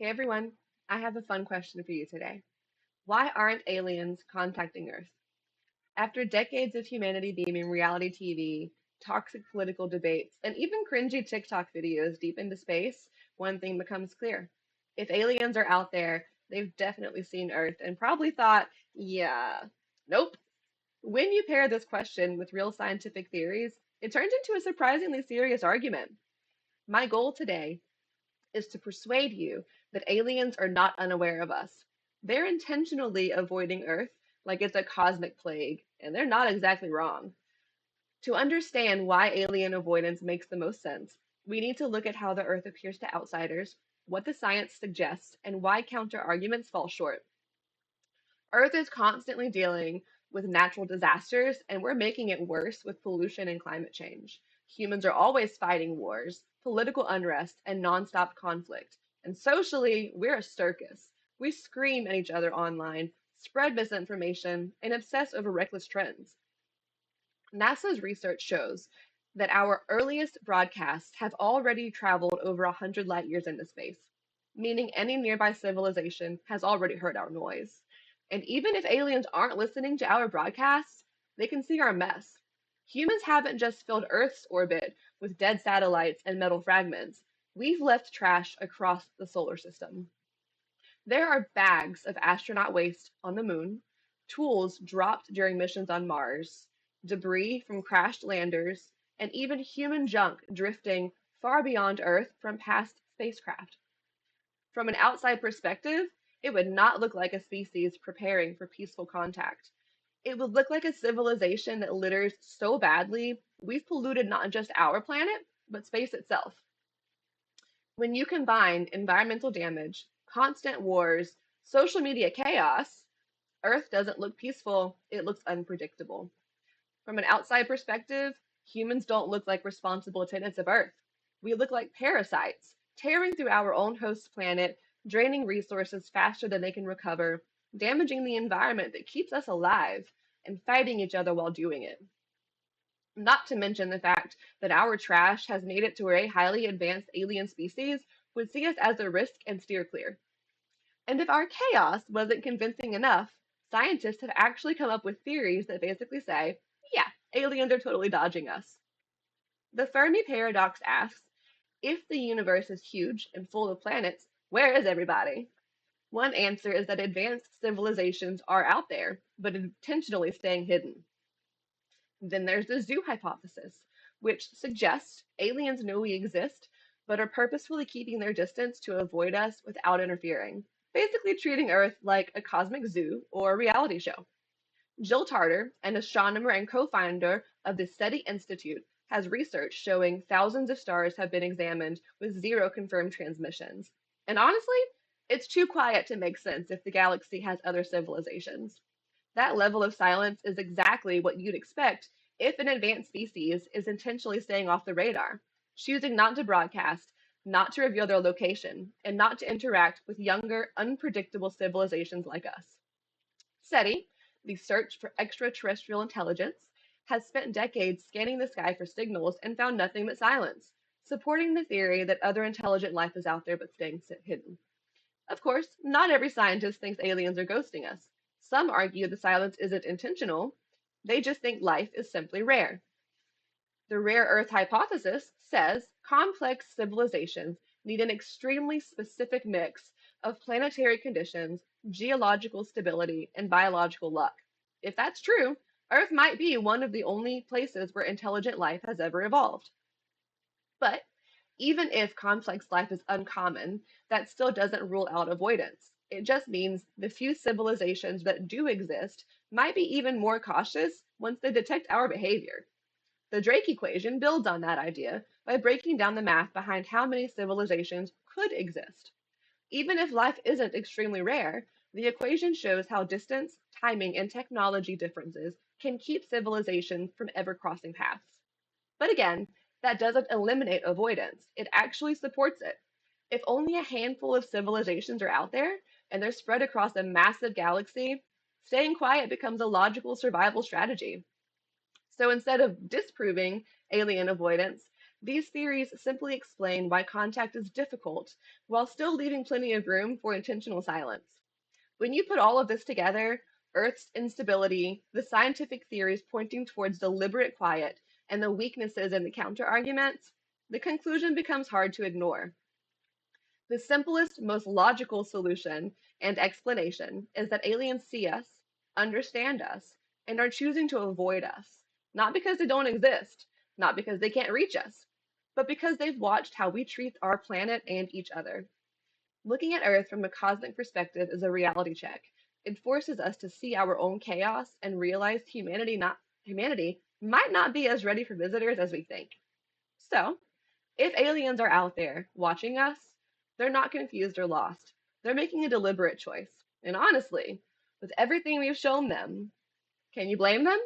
Hey everyone, I have a fun question for you today. Why aren't aliens contacting Earth? After decades of humanity beaming reality TV, toxic political debates, and even cringy TikTok videos deep into space, one thing becomes clear. If aliens are out there, they've definitely seen Earth and probably thought, yeah, nope. When you pair this question with real scientific theories, it turns into a surprisingly serious argument. My goal today is to persuade you that aliens are not unaware of us. They're intentionally avoiding Earth like it's a cosmic plague, and they're not exactly wrong. To understand why alien avoidance makes the most sense, we need to look at how the Earth appears to outsiders, what the science suggests, and why counter arguments fall short. Earth is constantly dealing with natural disasters, and we're making it worse with pollution and climate change. Humans are always fighting wars, political unrest, and nonstop conflict. And socially, we're a circus. We scream at each other online, spread misinformation, and obsess over reckless trends. NASA's research shows that our earliest broadcasts have already traveled over 100 light years into space, meaning any nearby civilization has already heard our noise. And even if aliens aren't listening to our broadcasts, they can see our mess. Humans haven't just filled Earth's orbit with dead satellites and metal fragments, we've left trash across the solar system. There are bags of astronaut waste on the moon, tools dropped during missions on Mars, debris from crashed landers, and even human junk drifting far beyond Earth from past spacecraft. From an outside perspective, it would not look like a species preparing for peaceful contact. It would look like a civilization that litters so badly, we've polluted not just our planet, but space itself. When you combine environmental damage, constant wars, social media chaos, Earth doesn't look peaceful, it looks unpredictable. From an outside perspective, humans don't look like responsible tenants of Earth. We look like parasites, tearing through our own host planet, draining resources faster than they can recover, damaging the environment that keeps us alive, and fighting each other while doing it. Not to mention the fact that our trash has made it to where a highly advanced alien species would see us as a risk and steer clear. And if our chaos wasn't convincing enough, scientists have actually come up with theories that basically say, yeah, aliens are totally dodging us. The Fermi paradox asks, if the universe is huge and full of planets, where is everybody? One answer is that advanced civilizations are out there, but intentionally staying hidden. Then there's the zoo hypothesis, which suggests aliens know we exist, but are purposefully keeping their distance to avoid us without interfering, basically treating Earth like a cosmic zoo or a reality show. Jill Tarter, an astronomer and co-founder of the SETI Institute, has research showing thousands of stars have been examined with zero confirmed transmissions. And honestly, it's too quiet to make sense if the galaxy has other civilizations. That level of silence is exactly what you'd expect if an advanced species is intentionally staying off the radar, choosing not to broadcast, not to reveal their location, and not to interact with younger, unpredictable civilizations like us. SETI, the Search for Extraterrestrial Intelligence, has spent decades scanning the sky for signals and found nothing but silence, supporting the theory that other intelligent life is out there but staying hidden. Of course, not every scientist thinks aliens are ghosting us. Some argue the silence isn't intentional, they just think life is simply rare. The rare Earth hypothesis says complex civilizations need an extremely specific mix of planetary conditions, geological stability, and biological luck. If that's true, Earth might be one of the only places where intelligent life has ever evolved. But even if complex life is uncommon, that still doesn't rule out avoidance. It just means the few civilizations that do exist might be even more cautious once they detect our behavior. The Drake equation builds on that idea by breaking down the math behind how many civilizations could exist. Even if life isn't extremely rare, the equation shows how distance, timing, and technology differences can keep civilizations from ever crossing paths. But again, that doesn't eliminate avoidance, it actually supports it. If only a handful of civilizations are out there and they're spread across a massive galaxy, staying quiet becomes a logical survival strategy. So instead of disproving alien avoidance, These theories simply explain why contact is difficult while still leaving plenty of room for intentional silence. When you put all of this together, Earth's instability, the scientific theories pointing towards deliberate quiet, and the weaknesses in the counterarguments, the conclusion becomes hard to ignore. The simplest, most logical solution and explanation is that aliens see us, understand us, and are choosing to avoid us, not because they don't exist, not because they can't reach us, but because they've watched how we treat our planet and each other. Looking at Earth from a cosmic perspective is a reality check. It forces us to see our own chaos and realize humanity might not be as ready for visitors as we think. So, if aliens are out there watching us, they're not confused or lost. They're making a deliberate choice. And honestly, with everything we've shown them, can you blame them?